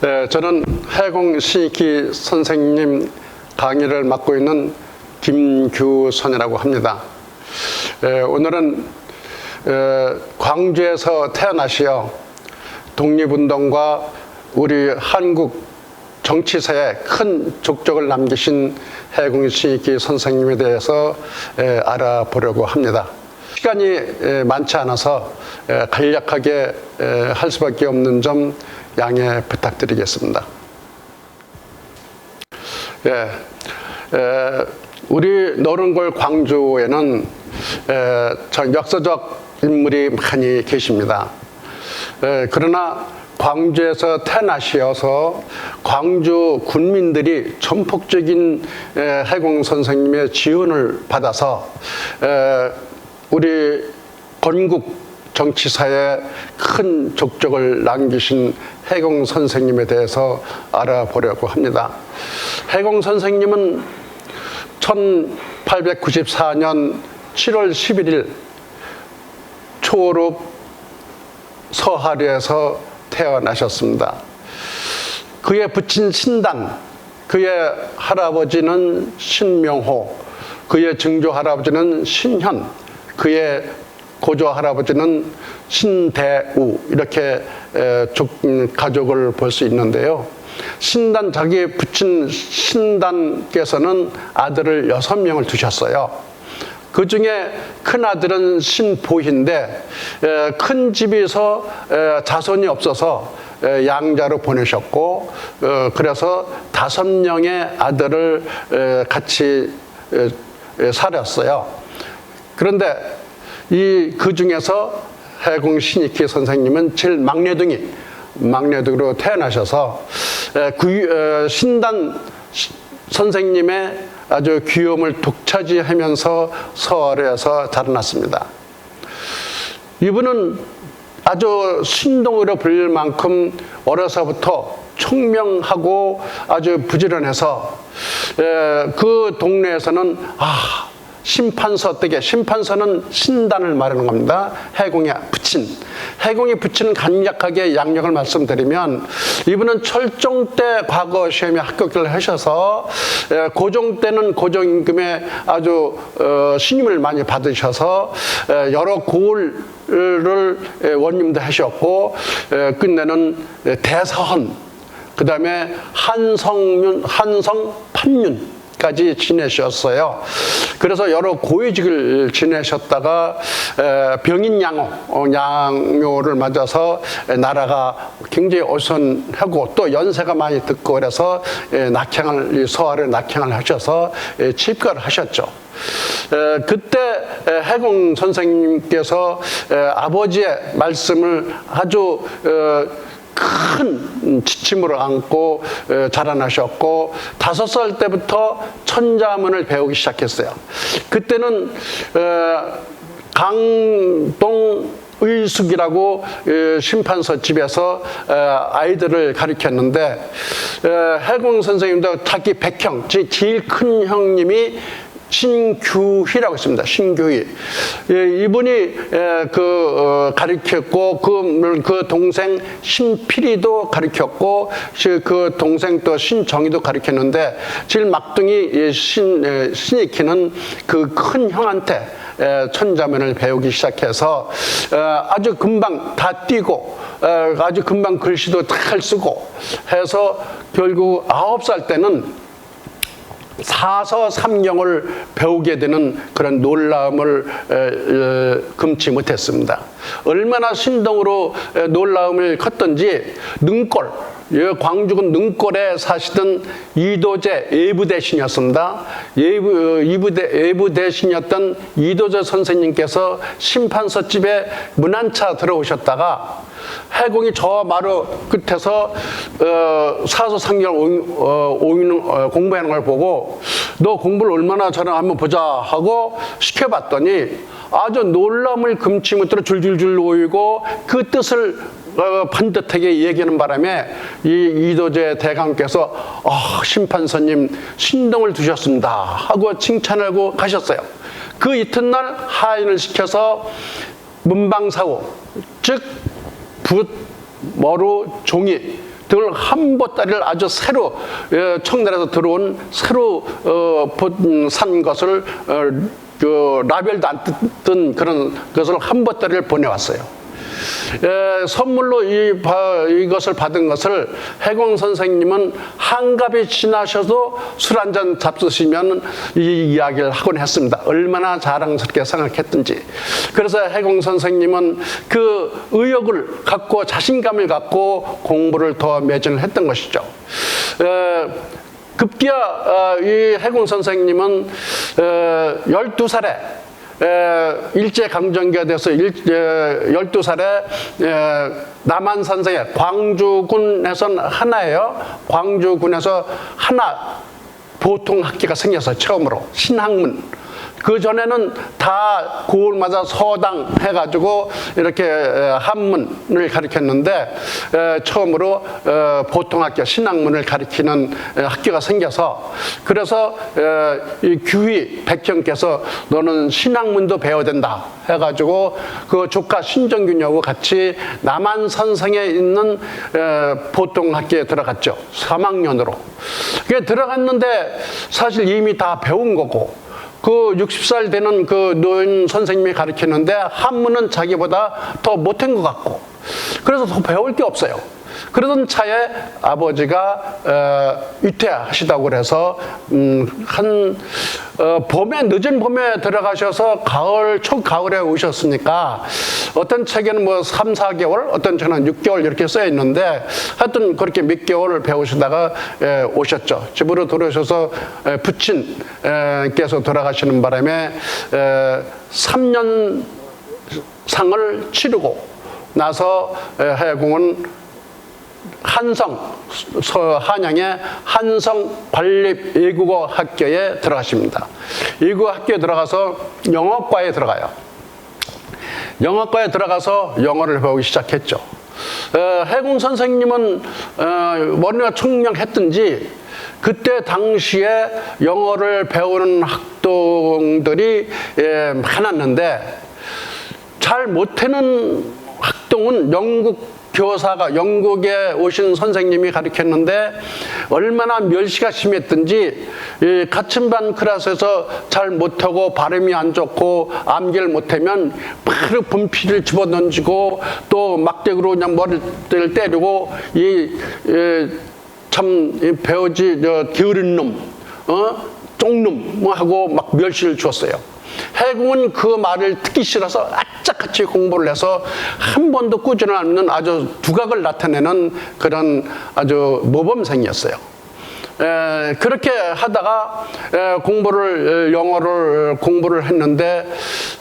네, 저는 해공 신익희 선생님 강의를 맡고 있는 김규선이라고 합니다. 오늘은 광주에서 태어나시어 독립운동과 우리 한국 정치사에 큰 족적을 남기신 해공 신익희 선생님에 대해서 알아보려고 합니다. 시간이 많지 않아서 간략하게 할 수밖에 없는 점 양해 부탁드리겠습니다. 우리 노른골 광주에는 참 역사적 인물이 많이 계십니다. 그러나 광주에서 태어나시어서 광주 군민들이 전폭적인 해공 선생님의 지원을 받아서 우리 건국 정치사에 큰 족적을 남기신 해공 선생님에 대해서 알아보려고 합니다. 해공 선생님은 1894년 7월 11일 초록 서하루에서 태어나셨습니다. 그의 부친 신단, 그의 할아버지는 신명호, 그의 증조 할아버지는 신현, 그의 고조 할아버지는 신대우, 이렇게 가족을 볼 수 있는데요. 신단, 자기 부친 신단께서는 아들을 6명을 두셨어요. 그 중에 큰 아들은 신보희인데 큰 집에서 자손이 없어서 양자로 보내셨고, 그래서 5명의 아들을 같이 살았어요. 그런데 그 중에서 해공 신익희 선생님은 제일 막내둥으로 태어나셔서 신단 선생님의 아주 귀염을 독차지하면서 서하루에서 자라났습니다. 이분은 아주 신동으로 불릴 만큼 어려서부터 총명하고 아주 부지런해서 그 동네에서는 심판서 댁에, 심판서는 신단을 말하는 겁니다. 해공의 부친. 해공의 부친은 간략하게 양력을 말씀드리면, 이분은 철종 때 과거 시험에 합격을 하셔서 고종 때는 고종임금에 아주 신임을 많이 받으셔서 여러 고을을 원림도 하셨고, 끝내는 대사헌, 그 다음에 한성 판윤 까지 지내셨어요. 그래서 여러 고위직을 지내셨다가 병인양요를 맞아서 나라가 굉장히 어선하고 또 연세가 많이 듣고 그래서 서하루에 낙향을 하셔서 칩거를 하셨죠. 그때 해공 선생님께서 아버지의 말씀을 아주 큰 지침으로 안고 자라나셨고, 5살 때부터 천자문을 배우기 시작했어요. 그때는 강동 의숙이라고 심판서 집에서 아이들을 가르쳤는데, 해공 선생님도 자기 백형, 제일 큰 형님이 신규희라고 있습니다. 신규희. 이분이 가르쳤고, 그 동생 신필이도 가르쳤고, 그 동생 또 신정희도 가르쳤는데, 제일 막둥이 신익희는 그 큰 형한테 천자문을 배우기 시작해서 아주 금방 다 띄고, 아주 금방 글씨도 잘 쓰고 해서 결국 9살 때는 사서삼경을 배우게 되는 그런 놀라움을 금치 못했습니다. 얼마나 신동으로 놀라움을 컸던지, 능골, 광주군 능골에 사시던 이도재 예부대신이었습니다. 예부대신이었던 이도재 선생님께서 심판서 집에 문안차 들어오셨다가 해공이 저 마루 끝에서 사서삼경 공부하는 걸 보고, 너 공부를 얼마나 잘하나 한번 보자 하고 시켜봤더니 아주 놀라움을 금치 못하고 줄줄줄 오이고, 그 뜻을 반듯하게 얘기하는 바람에 이도재 대감께서 심판서님 신동을 두셨습니다 하고 칭찬하고 가셨어요. 그 이튿날 하인을 시켜서 문방사우, 즉 붓, 머루, 종이 등을 한보따리를 아주 새로 청나라에서 들어온 새로 산 것을 그 라벨도 안 뜯은 그런 것을 한보따리를 보내왔어요. 선물로 이것을 받은 것을 해공 선생님은 한갑이 지나셔도 술 한잔 잡수시면 이 이야기를 하곤 했습니다. 얼마나 자랑스럽게 생각했든지. 그래서 해공 선생님은 그 의욕을 갖고 자신감을 갖고 공부를 더 매진했던 것이죠. 급기야 이 해공 선생님은 12살에 일제강점기가 돼서 12살에 남한산성에 광주군에선 하나예요. 광주군에서 하나 보통학교가 생겨서 처음으로 신학문. 그 전에는 다 9월마다 서당 해가지고 이렇게 한문을 가르쳤는데 처음으로 보통학교 신학문을 가르치는 학교가 생겨서 그래서 이 규희 백형께서 너는 신학문도 배워야 된다 해가지고 그 조카 신정균하고 같이 남한산성에 있는 보통학교에 들어갔죠. 3학년으로. 그게 들어갔는데 사실 이미 다 배운 거고 그 60살 되는 그 노인 선생님이 가르치는데 한문은 자기보다 더 못한 것 같고 그래서 더 배울 게 없어요. 그러던 차에 아버지가 위퇴하시다고 그래서 봄에 늦은 봄에 들어가셔서 초가을에 오셨으니까 어떤 책에는 뭐 3, 4개월 어떤 책은 6개월 이렇게 써 있는데 하여튼 그렇게 몇 개월을 배우시다가 오셨죠. 집으로 들어오셔서 부친께서 돌아가시는 바람에 3년 상을 치르고 나서 해공은 한양의 한성 관립 외국어 학교에 들어가십니다. 외국어 학교에 들어가서 영어과에 들어가요. 영어과에 들어가서 영어를 배우기 시작했죠. 해공 선생님은 머리가 총명했든지 그때 당시에 영어를 배우는 학동들이 많았는데 잘 못하는 학동은 영국에 오신 선생님이 가르쳤는데 얼마나 멸시가 심했든지 같은 반 클래스에서 잘 못하고 발음이 안 좋고 암기를 못하면 바로 분필을 집어던지고 또 막대기로 그냥 머리를 때리고 참 배우지 게으른 놈, 쪽놈 하고 막 멸시를 주었어요. 해공은 그 말을 듣기 싫어서 악착같이 공부를 해서 한 번도 꾸준히 않는 아주 두각을 나타내는 그런 아주 모범생이었어요. 그렇게 하다가 영어를 공부를 했는데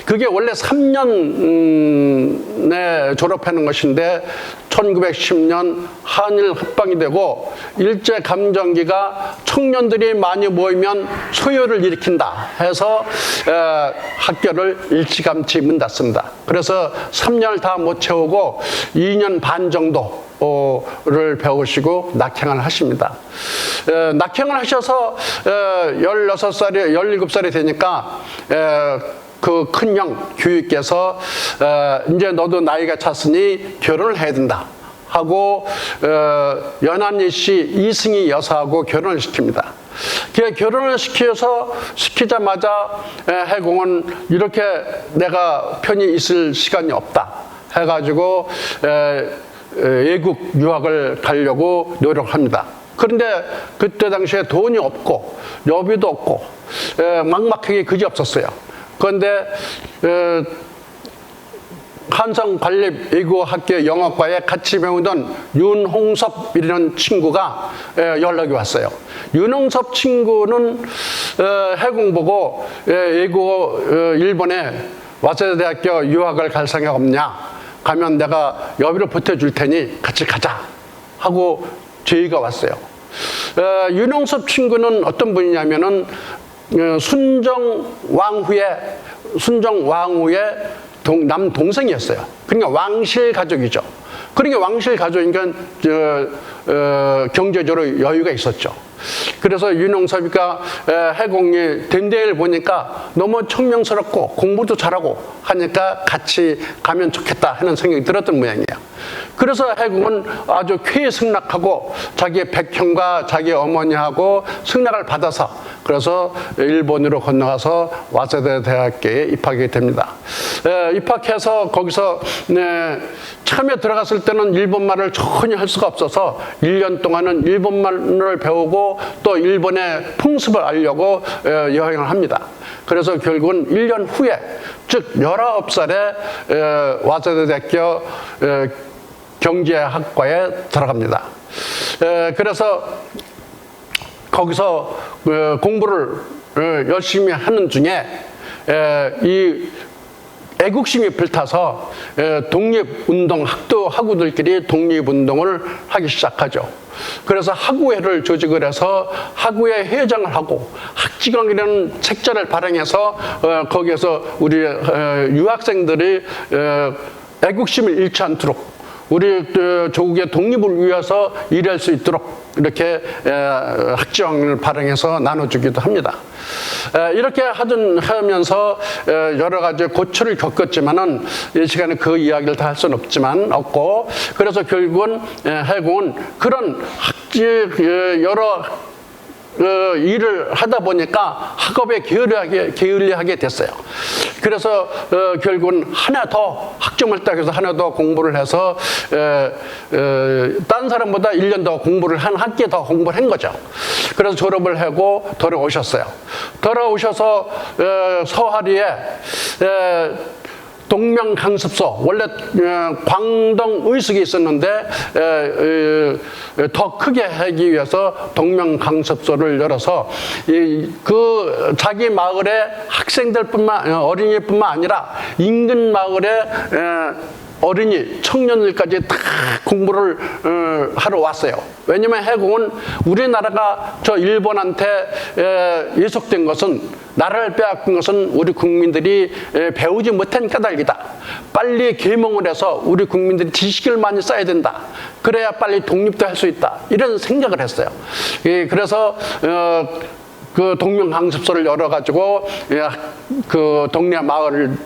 그게 원래 3년에 졸업하는 것인데 1910년 한일 합방이 되고 일제감정기가 청년들이 많이 모이면 소요를 일으킨다 해서 학교를 일찌감치 문 닫습니다. 그래서 3년을 다 못 채우고 2년 반 정도를 배우시고 낙향을 하십니다. 낙향을 하셔서 16살이 17살이 되니까 그 큰형 교육께서 이제 너도 나이가 찼으니 결혼을 해야 된다 하고 연한리 씨 이승희 여사하고 결혼을 시킵니다. 결혼을 시키자마자 해공은 이렇게 내가 편히 있을 시간이 없다 해가지고 외국 유학을 가려고 노력합니다. 그런데 그때 당시에 돈이 없고 여비도 없고 막막하게 그지없었어요. 그런데 한성관립 외국어학교 영어과에 같이 배우던 윤홍섭이라는 친구가 연락이 왔어요. 윤홍섭 친구는 해공 보고 외국어 일본에 와세다대학교 유학을 갈 생각 없냐? 가면 내가 여비를 보태줄 테니 같이 가자 하고 제의가 왔어요. 윤홍섭 친구는 어떤 분이냐면은 순정 왕후의 남동생이었어요. 그러니까 왕실 가족이죠. 그러니까 왕실 가족이니까 경제적으로 여유가 있었죠. 그래서 윤용섭이가 해공이 댄데이를 보니까 너무 청명스럽고 공부도 잘하고 하니까 같이 가면 좋겠다 하는 생각이 들었던 모양이에요. 그래서 해공은 아주 쾌히 승낙하고 자기의 백형과 자기 어머니하고 승낙을 받아서 그래서 일본으로 건너가서 와세다 대학교에 입학하게 됩니다. 입학해서 거기서 처음에 들어갔을 때는 일본말을 전혀 할 수가 없어서 1년 동안은 일본말을 배우고 또 일본의 풍습을 알려고 여행을 합니다. 그래서 결국은 1년 후에 즉 19살에 와세다 대학교 경제학과에 들어갑니다. 그래서 거기서 공부를 열심히 하는 중에 이 애국심이 불타서 독립운동 학도하구들끼리 독립운동을 하기 시작하죠. 그래서 학우회를 조직을 해서 학우회 회장을 하고 학지강이라는 책자를 발행해서 거기에서 우리 유학생들이 애국심을 잃지 않도록 우리 조국의 독립을 위해서 일할 수 있도록 이렇게 학지왕을 발행해서 나눠주기도 합니다. 이렇게 하면서 여러 가지 고초를 겪었지만은 이 시간에 그 이야기를 다 할 수는 없고 그래서 결국은 해공은 그런 여러 일을 하다 보니까 학업에 게을리하게 됐어요. 그래서 결국은 하나 더 학점을 따서 하나 더 공부를 해서 딴 사람보다 1년 더 공부를 한 학기 더 공부를 한 거죠. 그래서 졸업을 하고 돌아오셨어요. 돌아오셔서 서하리에 동명강습소, 원래 광동 의숙이 있었는데 더 크게 하기 위해서 동명강습소를 열어서 그 자기 마을의 어린이뿐만 아니라 인근 마을의 어린이, 청년들까지 다 공부를 하러 왔어요. 왜냐면 해공은 우리나라가 저 일본한테 예속된 것은 나라를 빼앗긴 것은 우리 국민들이 배우지 못한 까닭이다. 빨리 계몽을 해서 우리 국민들이 지식을 많이 쌓아야 된다. 그래야 빨리 독립도 할 수 있다. 이런 생각을 했어요. 그래서 그 동명강습소를 열어가지고 그 동네 마을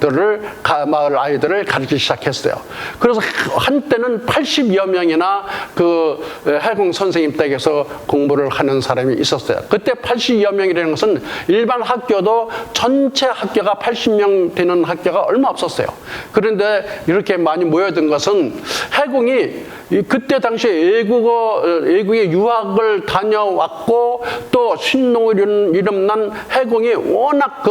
아이들을 가르치기 시작했어요. 그래서 한때는 80여 명이나 그 해공 선생님 댁에서 공부를 하는 사람이 있었어요. 그때 80여 명이라는 것은 일반 학교도 전체 학교가 80명 되는 학교가 얼마 없었어요. 그런데 이렇게 많이 모여든 것은 해공이 그때 당시에 외국에 유학을 다녀왔고 또 신농을 이름난 해공이 워낙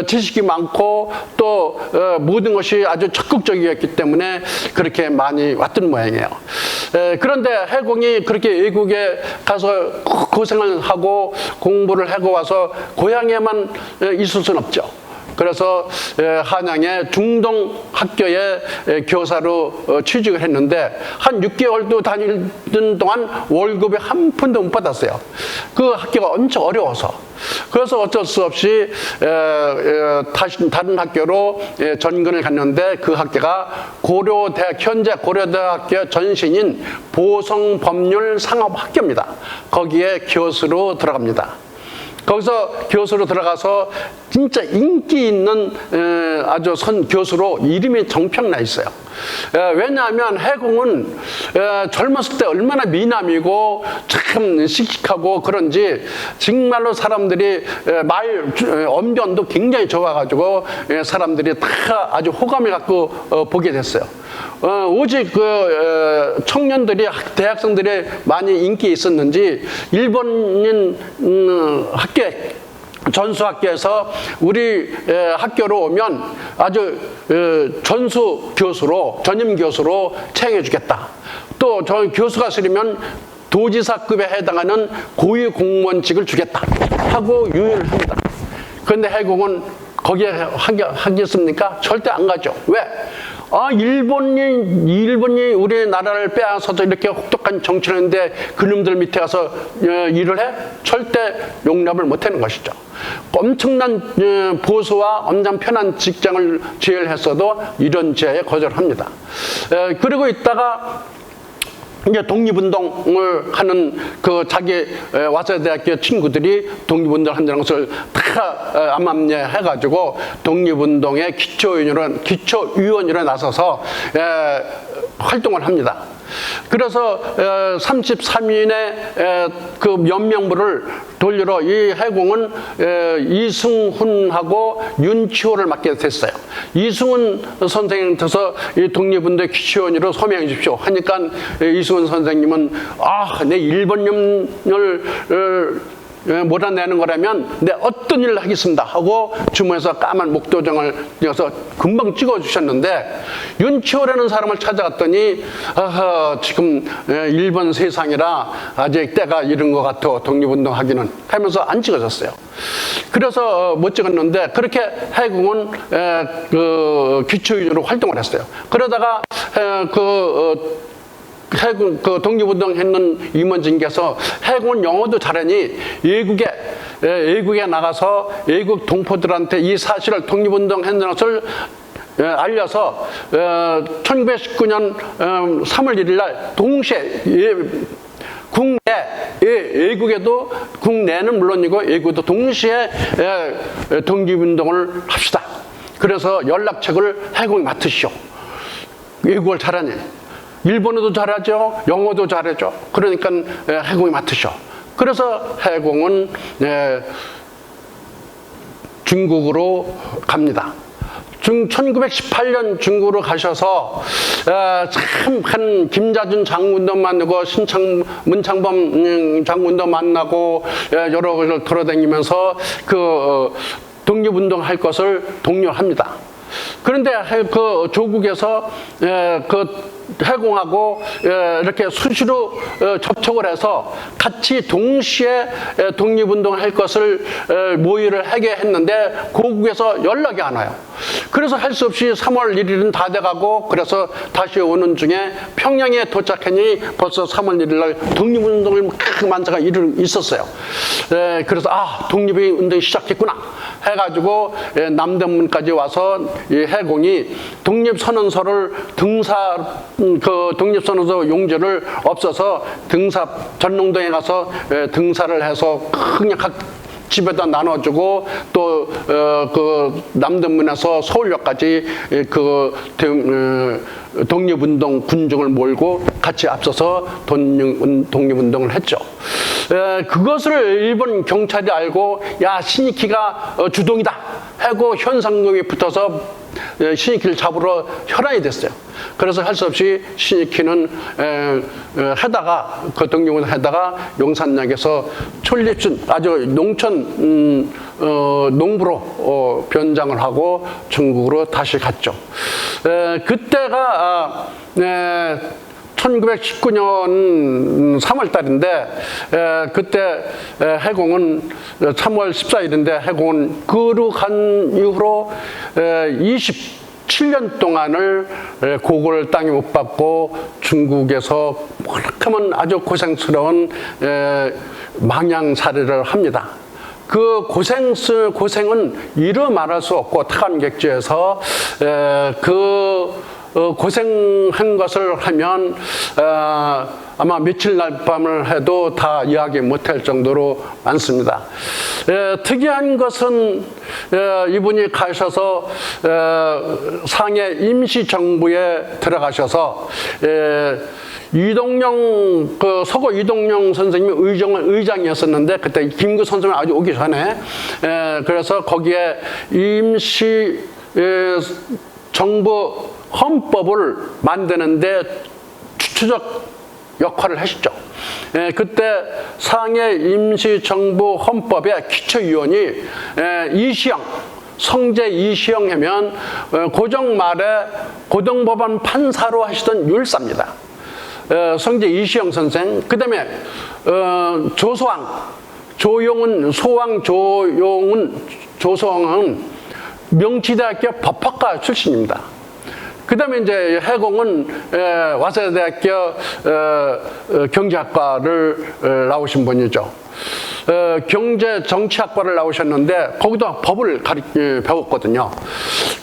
지식이 많고 또 모든 것이 아주 적극적이었기 때문에 그렇게 많이 왔던 모양이에요. 그런데 해공이 그렇게 외국에 가서 고생을 하고 공부를 하고 와서 고향에만 있을 수는 없죠. 그래서 한양의 중동학교에 교사로 취직을 했는데 한 6개월도 다니던 동안 월급이 한 푼도 못 받았어요. 그 학교가 엄청 어려워서. 그래서 어쩔 수 없이 다른 학교로 전근을 갔는데 그 학교가 현재 고려대학교 전신인 보성법률상업학교입니다. 거기에 교수로 들어갑니다. 거기서 교수로 들어가서 진짜 인기 있는 아주 교수로 이름이 정평나 있어요. 왜냐하면 해공은 젊었을 때 얼마나 미남이고 참 씩씩하고 그런지 정말로 사람들이 언변도 굉장히 좋아가지고 사람들이 다 아주 호감을 갖고 보게 됐어요. 오직 청년들이 대학생들이 많이 인기 있었는지 일본인 전수학교에서 우리 학교로 오면 아주 전수 교수로 전임 교수로 채용해 주겠다. 또 저 교수가 싫으면 도지사급에 해당하는 고위 공무원직을 주겠다 하고 유인을 합니다. 그런데 해공은 거기에 하겠습니까? 절대 안 가죠. 왜? 일본이 우리나라를 빼앗아서 이렇게 혹독한 정치를 했는데 그놈들 밑에 가서 일을 해? 절대 용납을 못하는 것이죠. 엄청난 보수와 엄청 편한 직장을 제의를 했어도 이런 제의에 거절합니다. 그리고 있다가 이제 독립운동을 하는 그 자기 와세대학교 친구들이 독립운동을 한다는 것을 다 암암리해가지고 독립운동의 기초위원으로 나서서 활동을 합니다. 그래서 33인의 그 면명부를 돌리러 이 해공은 이승훈하고 윤치호를 맡게 됐어요. 이승훈 선생님께서 이 독립운동 기초위원으로 소명해 주십시오 하니까 이승훈 선생님은 내 일본령을 몰아내는 거라면 내 어떤 일을 하겠습니다 하고 주머니에서 까만 목도정을 띄어서 금방 찍어주셨는데, 윤치호라는 사람을 찾아갔더니 지금 일본 세상이라 아직 때가 이른 것 같아 독립운동 하기는 하면서 안 찍어졌어요. 그래서 못 찍었는데, 그렇게 해공은 그 기초위원으로 활동을 했어요. 그러다가 해군 그 독립운동 했는 임원진께서 해군 영어도 잘하니 외국에 나가서 외국 동포들한테 이 사실을 독립운동 했는 것을 알려서 1919년 3월 1일 날 동시에 국내 외국에도, 국내는 물론이고 외국도 동시에 독립운동을 합시다. 그래서 연락책을 해공이 맡으시오. 외국어를 잘하니 일본어도 잘하죠, 영어도 잘하죠. 그러니까 해공이 맡으셔. 그래서 해공은 중국으로 갑니다. 1918년 중국으로 가셔서 참 한 김자준 장군도 만나고 문창범 장군도 만나고 여러 곳을 돌아다니면서 그 독립운동 할 것을 독려합니다. 그런데 그 조국에서 그 해공하고 이렇게 수시로 접촉을 해서 같이 동시에 독립운동을 할 것을 모의를 하게 했는데 고국에서 연락이 안 와요. 그래서 할 수 없이 3월 1일은 다 돼가고, 그래서 다시 오는 중에 평양에 도착하니 벌써 3월 1일 날 독립운동을 만사가 있었어요. 그래서 독립의 운동이 시작했구나 해가지고 남대문까지 와서 이 해공이 독립선언서를 그 독립선언서 용지를 없어서 전농동에 가서 등사를 해서 그냥 각 집에다 나눠주고, 또 그 남대문에서 서울역까지 그 독립운동 군중을 몰고 같이 앞서서 독립운동을 했죠. 그것을 일본 경찰이 알고 신익희가 주동이다 하고 현상금이 붙어서 신익희를 잡으러 혈안이 됐어요. 그래서 할 수 없이 신익희는 그 독립운동을 하다가 용산역에서 촌립순, 아주 농촌 농부로 변장을 하고 중국으로 다시 갔죠. 그때가 1919년 3월 달인데, 그때 해공은 3월 14일인데 해공은 그로 간 이후로 27년 동안을 고골 땅에 못 받고 중국에서 그렇게만 아주 고생스러운 망양살이를 합니다. 그 고생은 이루 말할 수 없고, 타관객지에서 고생한 것을 하면 아마 며칠 날 밤을 해도 다 이야기 못할 정도로 많습니다. 특이한 것은 이분이 가셔서 상해 임시정부에 들어가셔서 이동영, 서고 이동영 선생님이 의장이었었는데, 그때 김구 선생님이 아주 오기 전에, 그래서 거기에 임시 정부 헌법을 만드는데 추적 역할을 하시죠. 그때 상해 임시정부 헌법의 기초위원이 이시영, 성제 이시영 하면 고종 말에 고등법원 판사로 하시던 율사입니다. 성제 이시영 선생, 그 다음에 조소왕, 조소왕은 명치대학교 법학과 출신입니다. 그 다음에 이제 해공은 와세대학교 경제학과를 나오신 분이죠. 경제 정치학과를 나오셨는데 거기도 법을 배웠거든요.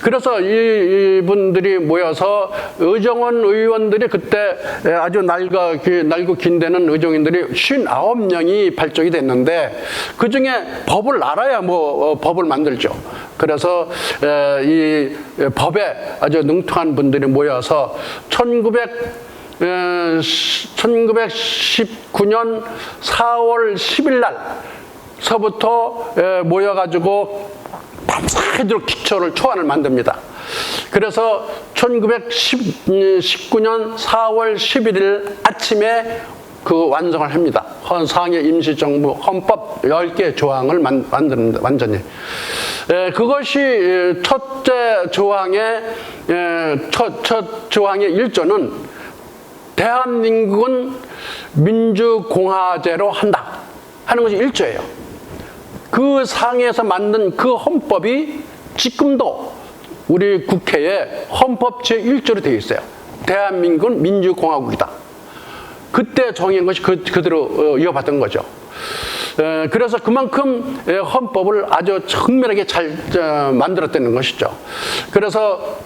그래서 이분들이 모여서 의정원 의원들이 그때 아주 날고 긴데는 의정인들이 59명이 발족이 됐는데 그중에 법을 알아야 법을 만들죠. 그래서 이 법에 아주 능통한 분들이 모여서 1919년 4월 10일 날서부터 모여가지고 밤새도록 기초를 초안을 만듭니다. 그래서 1919년 4월 11일 아침에 그 완성을 합니다. 상해 임시정부 헌법 10개 조항을 만듭니다. 완전히. 그것이 첫째 조항의 첫 조항의 1조는 대한민국은 민주공화제로 한다 하는 것이 1조예요. 그 상에서 만든 그 헌법이 지금도 우리 국회에 헌법 제1조로 되어 있어요. 대한민국은 민주공화국이다. 그때 정한 것이 그대로 이어받은 거죠. 그래서 그만큼 헌법을 아주 정밀하게 잘 만들었다는 것이죠. 그래서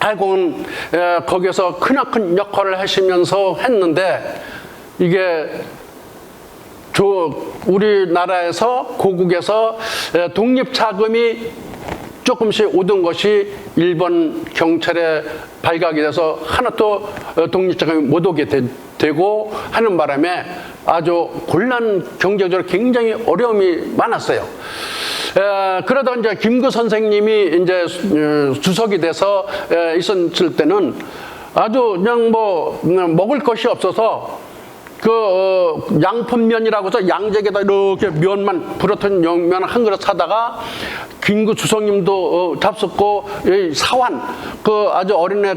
해공은 거기서 크나큰 역할을 하시면서 했는데 이게 우리나라에서 고국에서 독립자금이 조금씩 오던 것이 일본 경찰에 발각이 돼서 하나도 독립자금이 못 오게 되고 하는 바람에 아주 경제적으로 굉장히 어려움이 많았어요. 그러다 이제 김구 선생님이 이제 주석이 돼서 있었을 때는 아주 그냥 먹을 것이 없어서 양푼면이라고 해서 양재에다 이렇게 면만 부러뜨린 면 한 그릇 사다가 김구 주석님도 잡숫고 사환 아주 어린애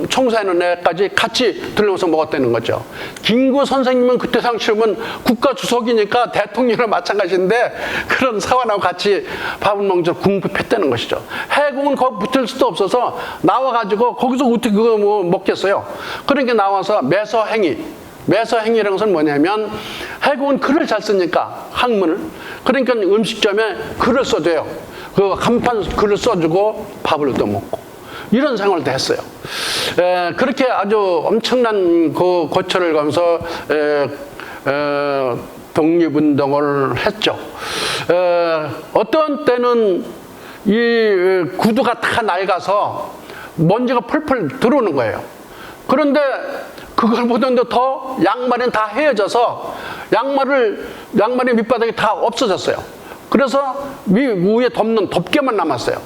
청소하는 애까지 같이 들러서 먹었다는 거죠. 김구 선생님은 그때 당시면 국가 주석이니까 대통령이랑 마찬가지인데 그런 사환하고 같이 밥을 먹으면서 궁핍했다는 것이죠. 해공은 거기 붙을 수도 없어서 나와가지고 거기서 어떻게 그거 먹겠어요. 그러니까 나와서 매서행위라는 것은 뭐냐면 해공은 글을 잘 쓰니까 학문을 그러니까 음식점에 글을 써줘요. 그 한판 글을 써주고 밥을 얻어먹고 이런 생활도 했어요. 그렇게 아주 엄청난 그 고초를 가면서 독립운동을 했죠. 어떤 때는 이 구두가 다 낡아서 먼지가 펄펄 들어오는 거예요. 그런데 그걸 보던데 더 양말은 다 헤어져서 양말의 밑바닥이 다 없어졌어요. 그래서 위에 덮는 덮개만 남았어요.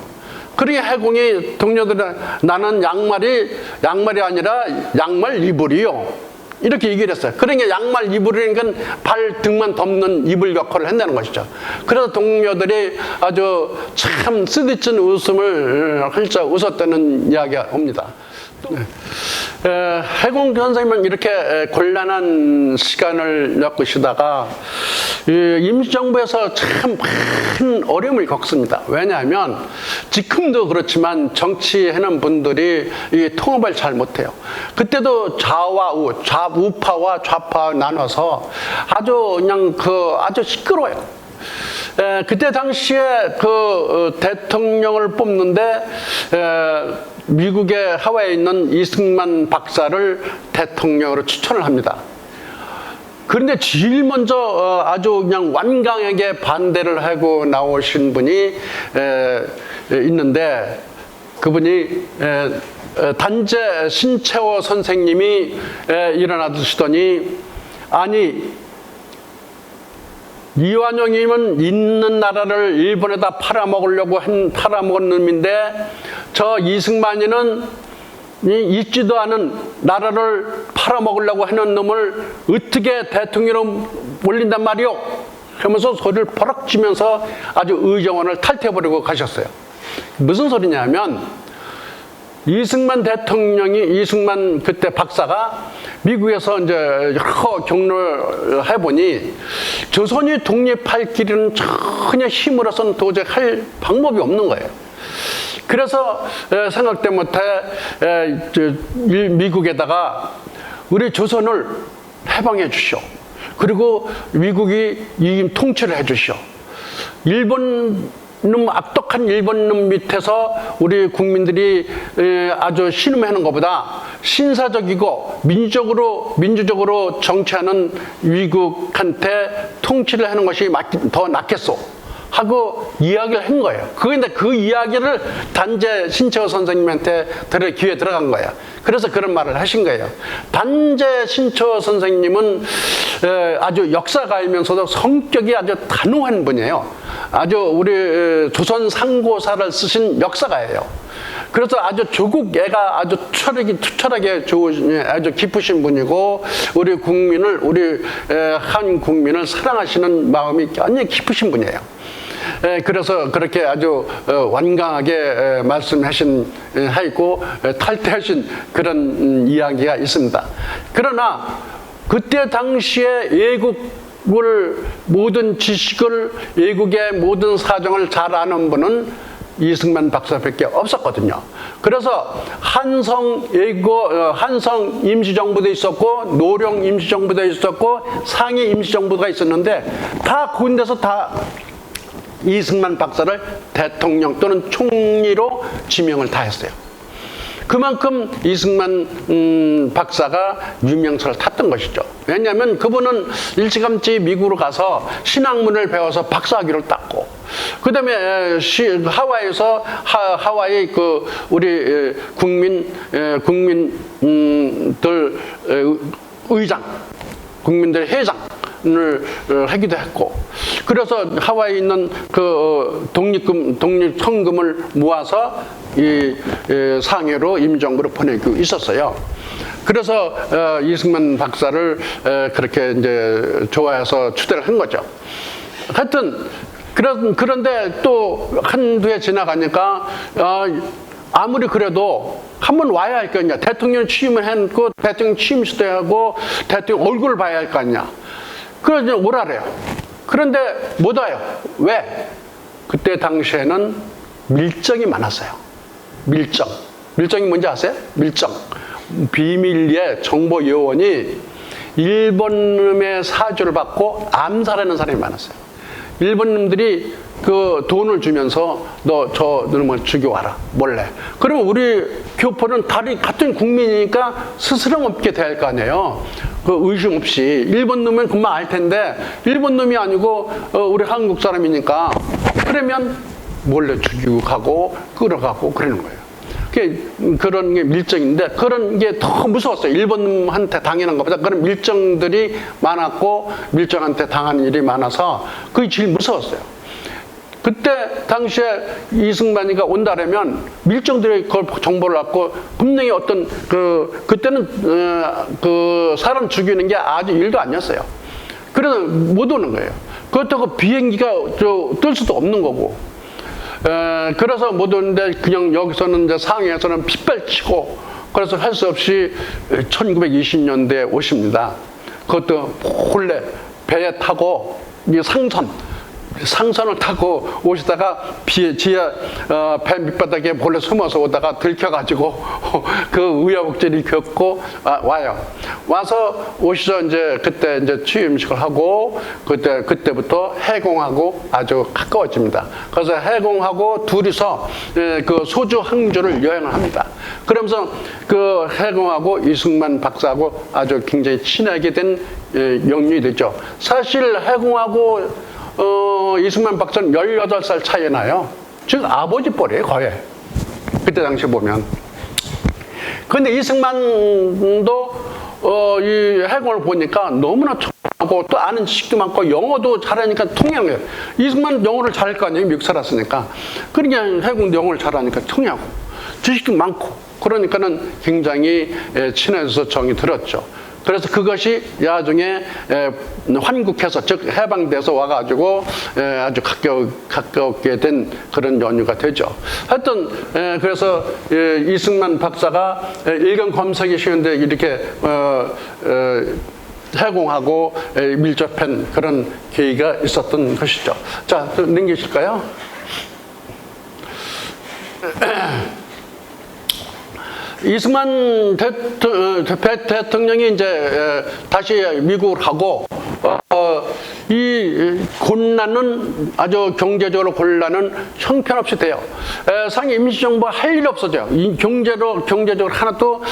그러니 해공이 동료들은 나는 양말이 아니라 양말 이불이요. 이렇게 얘기를 했어요. 그러니까 양말 이불이니까 발 등만 덮는 이불 역할을 한다는 것이죠. 그래서 동료들이 아주 참 쓰디쓴 웃음을 훌쩍 웃었다는 이야기가 옵니다. 해공 선생님은 이렇게 곤란한 시간을 겪으시다가 임시정부에서 참 큰 어려움을 겪습니다. 왜냐하면 지금도 그렇지만 정치하는 분들이 이 통합을 잘 못해요. 그때도 우파와 좌파 나눠서 아주 그냥 아주 시끄러워요. 그때 당시에 대통령을 뽑는데 미국의 하와이에 있는 이승만 박사를 대통령으로 추천을 합니다. 그런데 제일 먼저 아주 그냥 완강하게 반대를 하고 나오신 분이 있는데 그분이 단재 신채호 선생님이 일어나시더니 아니 이완용님은 있는 나라를 일본에다 팔아먹은 놈인데 저 이승만이는 있지도 않은 나라를 팔아먹으려고 하는 놈을 어떻게 대통령으로 올린단 말이오? 하면서 소리를 버럭 치면서 아주 의정원을 탈퇴해버리고 가셨어요. 무슨 소리냐면 이승만 그때 박사가 미국에서 이제 여러 경로를 해보니 조선이 독립할 길은 전혀 힘으로서는 도저히 할 방법이 없는 거예요. 그래서 생각도 못해 미국에다가 우리 조선을 해방해 주시오. 그리고 미국이 이 통치를 해주시오. 일본 놈, 악독한 일본 놈 밑에서 우리 국민들이 아주 신음하는 것보다 신사적이고 민주적으로 정치하는 미국한테 통치를 하는 것이 더 낫겠소 하고 이야기를 한 거예요. 그런데 그 이야기를 단재 신채호 선생님한테 들을 기회에 들어간 거예요. 그래서 그런 말을 하신 거예요. 단재 신채호 선생님은 아주 역사가이면서도 성격이 아주 단호한 분이에요. 아주 우리 조선 상고사를 쓰신 역사가예요. 그래서 아주 조국 애가 아주 투철하게 좋으신, 아주 깊으신 분이고, 우리 한 국민을 사랑하시는 마음이 굉장히 깊으신 분이에요. 그래서 그렇게 아주 완강하게 말씀하고 탈퇴하신 그런 이야기가 있습니다. 그러나 그때 당시에 외국을 모든 지식을, 외국의 모든 사정을 잘 아는 분은 이승만 박사밖에 없었거든요. 그래서 한성 임시정부도 있었고, 노령 임시정부도 있었고, 상해 임시정부가 있었는데, 다 그곳에서 다 이승만 박사를 대통령 또는 총리로 지명을 다 했어요. 그만큼 이승만 박사가 유명세를 탔던 것이죠. 왜냐하면 그분은 일찌감치 미국으로 가서 신학문을 배워서 박사학위를 땄고, 그 다음에 하와이에서 하와이 우리 국민들 의장, 국민들 회장을 하기도 했고, 그래서 하와이에 있는 독립성금을 모아서 이 상해로 임정부로 보내고 있었어요. 그래서 이승만 박사를 그렇게 이제 좋아해서 추대를 한 거죠. 하여튼 그런데 또 한두 해 지나가니까 아무리 그래도 한번 와야 할 거 아니야. 대통령 취임을 했고, 대통령 취임 시대하고 대통령 얼굴을 봐야 할 거 아니야. 그래서 오라래요. 그런데 못 와요. 왜? 그때 당시에는 밀정이 많았어요. 밀정이 뭔지 아세요? 밀정. 비밀리에 정보 요원이 일본놈의 사주를 받고 암살하는 사람이 많았어요. 일본놈들이 그 돈을 주면서 너 저 놈을 죽여와라 몰래. 그러면 우리 교포는 같은 국민이니까 스스럼 없게 대할 거 아니에요. 그 의심 없이 일본 놈은 금방 알 텐데, 일본 놈이 아니고 우리 한국 사람이니까, 그러면 몰래 죽이고 가고 끌어가고 그러는 거예요. 그런 게 밀정인데, 그런 게 더 무서웠어요. 일본한테 당하는 것보다 그런 밀정들이 많았고, 밀정한테 당하는 일이 많아서 그게 제일 무서웠어요. 그때 당시에 이승만이가 온다라면 밀정들이 그걸 정보를 갖고 분명히 어떤 그때는 사람 죽이는 게 아주 일도 아니었어요. 그래서 못 오는 거예요. 그렇다고 비행기가 뜰 수도 없는 거고. 그래서 못 오는데 그냥 여기서는 이제 상해에서는 핏발치고, 그래서 할 수 없이 1920년대에 오십니다. 그것도 몰래 배에 타고 이 상선을 타고 오시다가 배 밑바닥에 몰래 숨어서 오다가 들켜가지고 그 우여곡절이 겪고 와요. 와서 오시죠. 이제 그때 이제 취임식을 하고, 그때부터 해공하고 아주 가까워집니다. 그래서 해공하고 둘이서 그 소주 항주를 여행을 합니다. 그러면서 그 해공하고 이승만 박사하고 아주 굉장히 친하게 된 영유이 되죠. 사실 해공하고 이승만 박사는 18살 차이 나요. 즉 아버지 뻘이에요, 거의. 그때 당시 보면. 그런데 이승만도 이 해공을 보니까 너무나 하고 또 아는 지식도 많고 영어도 잘하니까 통해요. 이승만 영어를 잘할 거 아니에요, 미국 살았으니까. 그러니까 해공도 영어를 잘하니까 통하고 지식도 많고, 그러니까는 굉장히 친해져서 정이 들었죠. 그래서 그것이 나중에 환국해서, 즉 해방돼서 와가지고 아주 가깝게 된 그런 연유가 되죠. 하여튼 그래서 이승만 박사가 일경 검색이 쉬운데 이렇게 해공하고 밀접한 그런 계기가 있었던 것이죠. 자, 넘기실까요? 이승만 대통령이 이제 다시 미국을 가고 이 곤란은 아주 경제적으로 곤란은 형편없이 돼요. 상해 임시정부가 할 일이 없어져요. 경제적으로 하나도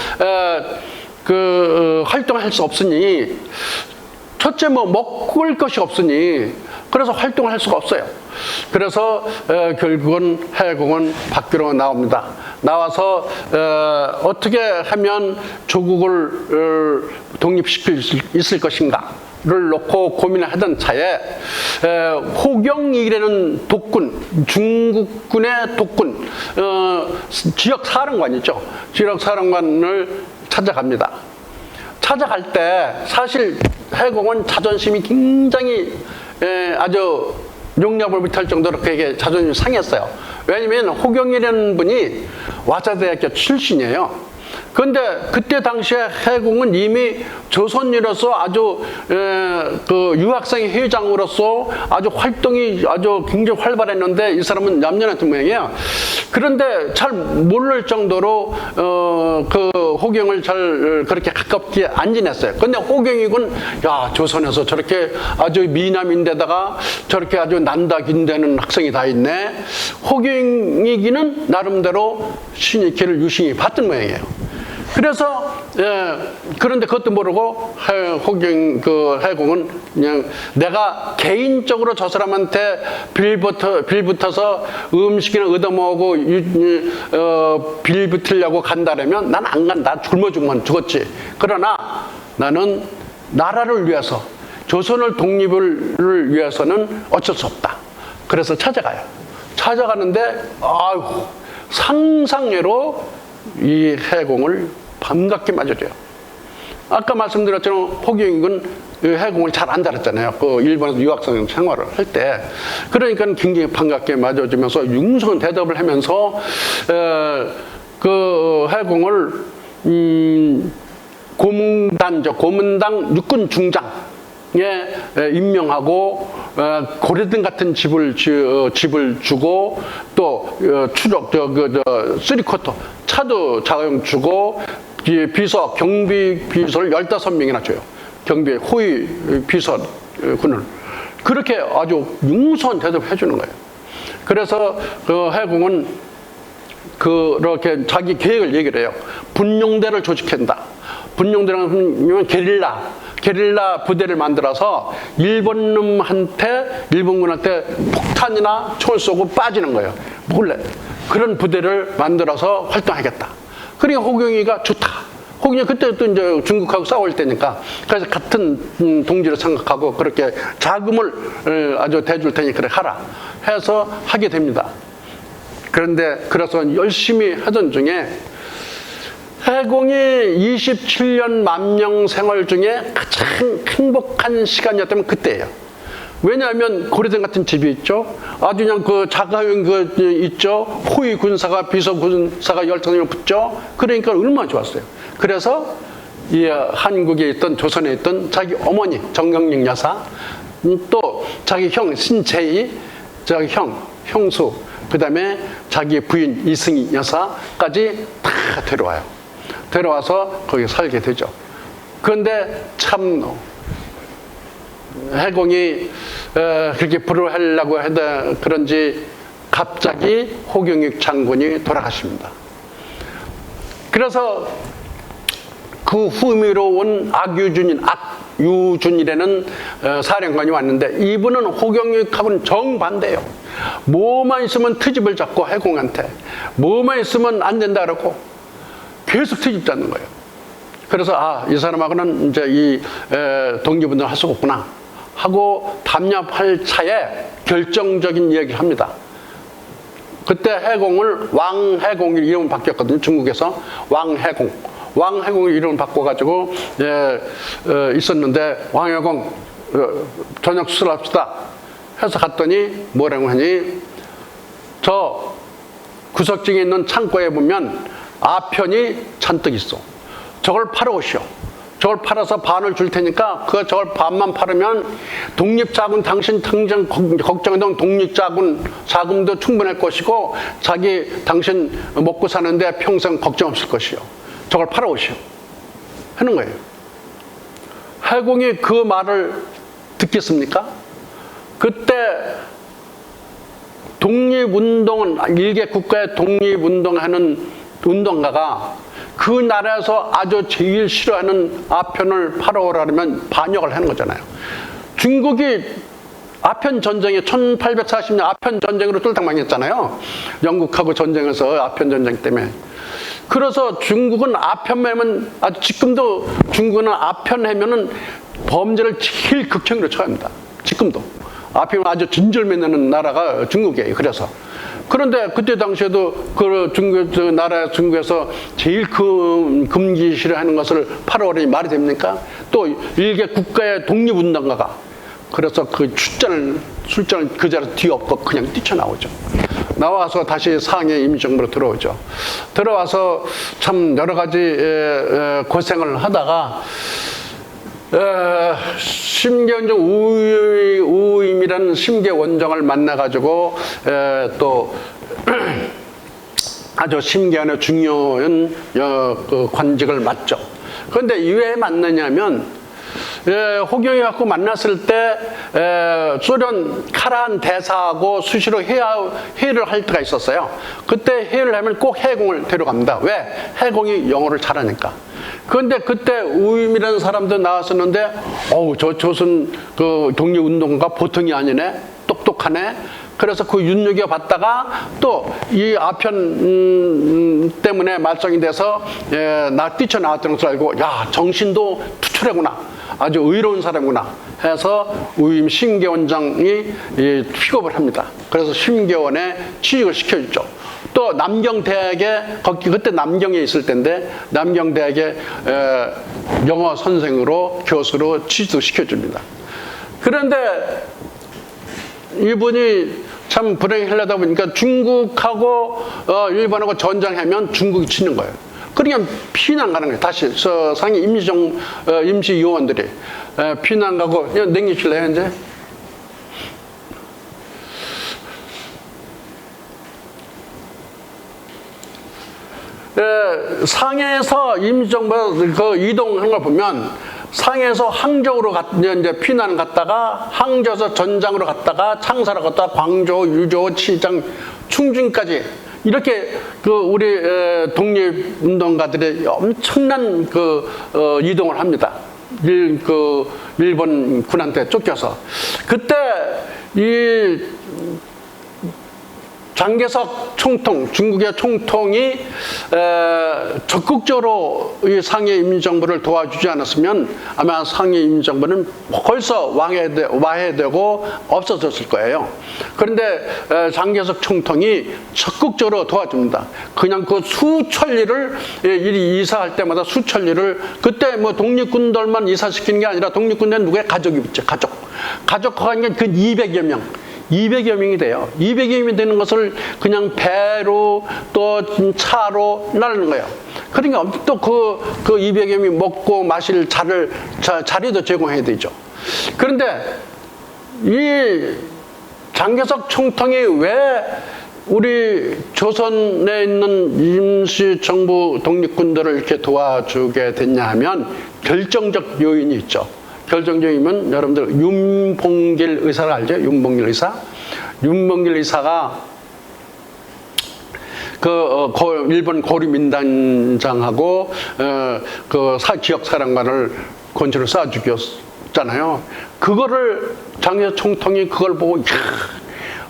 활동할 수 없으니, 첫째 먹을 것이 없으니 그래서 활동을 할 수가 없어요. 그래서 결국은 해공은 밖으로 나옵니다. 나와서 어떻게 하면 조국을 독립시킬 수 있을 것인가를 놓고 고민을 하던 차에 호경이라는 독군, 중국군의 독군, 지역사령관이죠. 지역사령관을 찾아갑니다. 찾아갈 때 사실 해공은 자존심이 굉장히 아주 용납을 못할 정도로 그에게 자존심이 상했어요. 왜냐하면 호경이라는 분이 와자대학교 출신이에요. 그런데 그때 당시에 해공은 이미 조선일로서 아주 유학생 회장으로서 아주 활동이 아주 굉장히 활발했는데 이 사람은 얌전했던 모양이에요. 그런데 잘 모를 정도로 그 호경을 잘 그렇게 가깝게 안 지냈어요. 그런데 호경이군, 야, 조선에서 저렇게 아주 미남인데다가 저렇게 아주 난다긴대는 학생이 다 있네. 호경이기는 나름대로 신의 길을 유심히 봤던 모양이에요. 그래서 그런데 그것도 모르고 해공은 그냥 내가 개인적으로 저 사람한테 빌붙어서 음식이나 얻어먹고 빌붙으려고 간다라면 난 안 간다. 굶어 죽으면 죽었지. 그러나 나는 나라를 위해서, 조선을 독립을 위해서는 어쩔 수 없다. 그래서 찾아가요. 찾아가는데 상상외로 이 해공을 반갑게 맞아줘요. 아까 말씀드렸처럼 호경이군 해공을 잘 안 다뤘잖아요. 그 일본에서 유학생 생활을 할 때. 그러니까 굉장히 반갑게 맞아주면서 융성한 대답을 하면서 그 해공을 고문당 육군 중장에 임명하고 고려등 같은 집을 주고 또 추적 쓰리쿼터 차도 자금 주고 비서 경비 비서를 15명이나 줘요. 경비 호위 비서군을 그렇게 아주 융성한 대접을 해주는 거예요. 그래서 그 해공은 그렇게 자기 계획을 얘기를 해요. 분용대를 조직한다. 분용대라는 게릴라 부대를 만들어서 일본군한테 폭탄이나 총을 쏘고 빠지는 거예요. 몰래. 그런 부대를 만들어서 활동하겠다. 그러니까 호경이가 좋다. 호경이 그때 또 이제 중국하고 싸울 때니까 그래서 같은 동지를 생각하고 그렇게 자금을 아주 대줄 테니 그래 하라 해서 하게 됩니다. 그런데 그래서 열심히 하던 중에 해공이 27년 만명 생활 중에 가장 행복한 시간이었다면 그때예요. 왜냐하면 고려등 같은 집이 있죠. 아주 그냥 그 자가용 있죠. 호위 군사가 비서 군사가 15명 붙죠. 그러니까 얼마나 좋았어요. 그래서 이 한국에 있던 조선에 있던 자기 어머니 정경영 여사, 또 자기 형 신재희, 자기 형수, 그다음에 자기 부인 이승희 여사까지 다 데려와요. 데려와서 거기 살게 되죠. 그런데 참 해공이 그렇게 불효하려고 하다 그런지 갑자기 호경익 장군이 돌아가십니다. 그래서 그 후미로운 악유준이라는 사령관이 왔는데 이분은 호경익하고는 정반대예요. 뭐만 있으면 트집을 잡고 해공한테 뭐만 있으면 안 된다 그러고 계속 트집 잡는 거예요. 그래서 이 사람하고는 이제 이 독립운동을 할 수가 없구나 하고 담합할 차에 결정적인 이야기를 합니다. 그때 해공을 왕해공이 이름을 바뀌었거든요. 중국에서 왕해공이 이름을 바꿔가지고 있었는데 왕해공 저녁 수술합시다 해서 갔더니 뭐라고 하니 저 구석증에 있는 창고에 보면 아편이 잔뜩 있어. 저걸 팔아오시오. 저걸 팔아서 반을 줄 테니까 저걸 반만 팔으면 독립자금 당신 당장 걱정했던 독립자금도 충분할 것이고 당신 먹고 사는데 평생 걱정 없을 것이요. 저걸 팔아오시오. 하는 거예요. 해공이 그 말을 듣겠습니까? 그때 독립운동은 일개 국가의 독립운동하는 운동가가 그 나라에서 아주 제일 싫어하는 아편을 팔아오라면 반역을 하는 거잖아요. 중국이 아편 전쟁에 1840년 아편 전쟁으로 뚫당망했잖아요. 영국하고 전쟁에서 아편 전쟁 때문에. 그래서 중국은 아편하면 아주 지금도 중국은 아편하면은 범죄를 제일 극형으로 처합니다. 지금도 아편은 아주 진절매는 나라가 중국이에요. 그래서 그런데 그때 당시에도 그 중국 나라 중국에서 제일 금기 싫어하는 것을 8월에 말이 됩니까? 또 일개 국가의 독립운동가가 그래서 그 출전을 그 자리에서 뒤엎고 그냥 뛰쳐나오죠. 나와서 다시 상해 임시정부로 들어오죠. 들어와서 참 여러 가지 고생을 하다가 심계원정 우임이라는 심계원정을 만나가지고 또 아주 심계원의 중요한 그 관직을 맡죠. 그런데 왜 만나냐면 호경이 갖고 만났을 때 소련 카란 대사하고 수시로 회의를 할 때가 있었어요. 그때 회의를 하면 꼭 해공을 데려갑니다. 왜? 해공이 영어를 잘하니까. 그런데 그때 우임이라는 사람도 나왔었는데 저 조선 그 독립운동가 보통이 아니네. 똑똑하네. 그래서 그 윤여겨 봤다가 또 이 아편 때문에 말썽이 돼서 나 뛰쳐나왔던 것을 알고 야 정신도 투철하구나. 아주 의로운 사람이구나 해서 우임 심계원장이 픽업을 합니다. 그래서 심계원에 취직을 시켜줬죠. 또 남경대학에 그때 남경에 있을 때인데 남경대학에 영어 선생으로 교수로 취직도 시켜줍니다. 그런데 이분이 참 불행하려다 보니까 중국하고 일본하고 전쟁하면 중국이 치는 거예요. 그러니까 피난 가는 거예요. 다시 상해 임시요원들이 피난 가고 냉기실래요 이제? 상해에서 임시정부 그 이동하는 걸 보면 상해에서 항저우로 이제 피난 갔다가 항저에서 전장으로 갔다가 창사로 갔다가 광저우, 유저우, 치장, 충주까지 이렇게 그 우리 독립운동가들의 엄청난 그 이동을 합니다. 일본 군한테 쫓겨서 그때 이 장개석 총통, 중국의 총통이 적극적으로 이 상해 임시정부를 도와주지 않았으면 아마 상해 임시정부는 벌써 와해되고 없어졌을 거예요. 그런데 장개석 총통이 적극적으로 도와줍니다. 그냥 그 수천리를 이사할 때마다 수천리를 그때 뭐 독립군들만 이사시키는 게 아니라 독립군들은 누구의 가족이 있죠. 가족화가 한 그 200여 명. 200여 명이 돼요. 200여 명이 되는 것을 그냥 배로 또 차로 나르는 거예요. 그러니까 또 그 200여 명이 먹고 마실 자리도 제공해야 되죠. 그런데 이 장개석 총통이 왜 우리 조선에 있는 임시정부 독립군들을 이렇게 도와주게 됐냐 하면 결정적 요인이 있죠. 결정적이면 여러분들 윤봉길 의사를 알죠? 윤봉길 의사. 윤봉길 의사가 일본 고리민단장하고 그 기억사령관을 건초를 쏴 죽였잖아요. 그거를 장개석 총통이 그걸 보고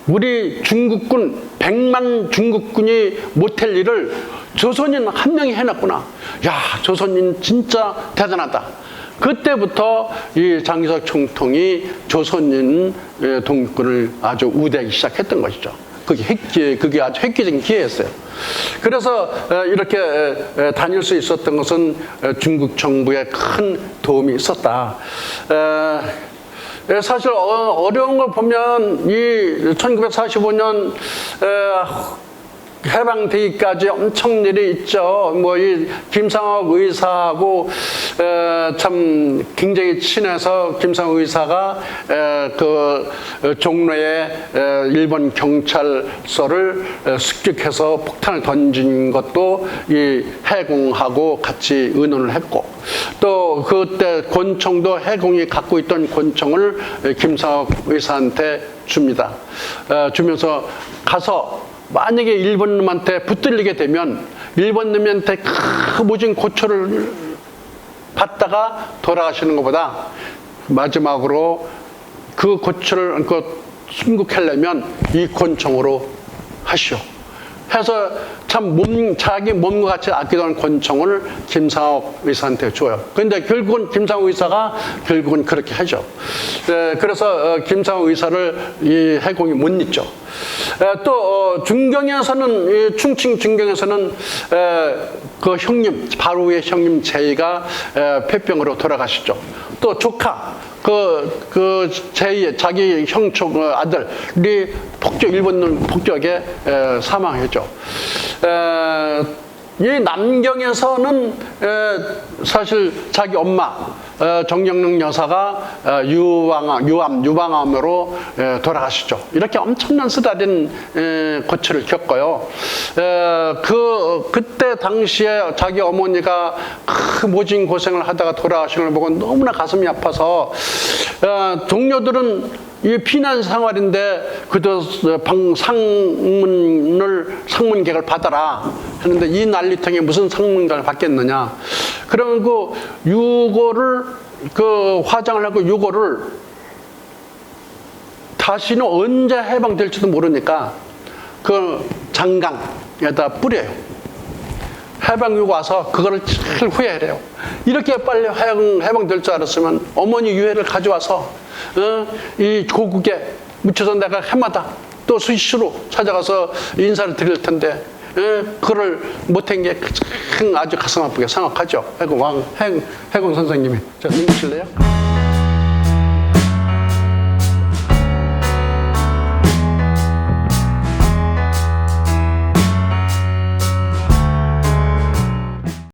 우리 중국군 100만 중국군이 못할 일을 조선인 한 명이 해놨구나. 야, 조선인 진짜 대단하다. 그때부터 이 장개석 총통이 조선인 독립군을 아주 우대하기 시작했던 것이죠. 그게 아주 획기적인 기회였어요. 그래서 이렇게 다닐 수 있었던 것은 중국 정부의 큰 도움이 있었다. 사실 어려운 걸 보면 이 1945년 해방되기까지 엄청 일이 있죠. 뭐 이 김상옥 의사하고 참 굉장히 친해서 김상옥 의사가 그 종로에 일본 경찰서를 습격해서 폭탄을 던진 것도 이 해공하고 같이 의논을 했고. 또 그때 권총도 해공이 갖고 있던 권총을 김상옥 의사한테 줍니다. 주면서 가서 만약에 일본 놈한테 붙들리게 되면 일본 놈한테 무진 고초를 받다가 돌아가시는 것보다 마지막으로 그 고초를 순국하려면 이 권총으로 하시오. 해서 참 자기 몸과 같이 아끼던 권총을 김상옥 의사한테 줘요. 그런데 결국은 김상옥 의사가 결국은 그렇게 하죠. 그래서 김상옥 의사를 이 해공이 못 잊죠. 또 중경에서는 충칭 중경에서는 그 형님 바로 위에 형님 제이가 폐병으로 돌아가시죠. 또 조카 그 제이 자기 형총 아들이 일본 폭격에 사망했죠. 이 남경에서는 사실 자기 엄마 정영릉 여사가 유방암으로 돌아가시죠. 이렇게 엄청난 쓰다린 고초를 겪어요. 그때 당시에 자기 어머니가 모진 고생을 하다가 돌아가시는 걸 보고 너무나 가슴이 아파서 동료들은 이 피난 생활인데 그도 상문객을 받아라 했는데 이 난리통에 무슨 상문객을 받겠느냐. 그리고 유고를 화장을 하고 유고를 다시는 언제 해방될지도 모르니까 그 장강에다 뿌려요. 해방유고 와서 그거를 잘 후회해요. 이렇게 빨리 해방될 줄 알았으면 어머니 유해를 가져와서 이 고국에 묻혀서 내가 해마다 또 수시로 찾아가서 인사를 드릴 텐데 그걸 못한 게 아주 가슴 아프게 생각하죠. 해군 선생님이. 자, 읽으실래요?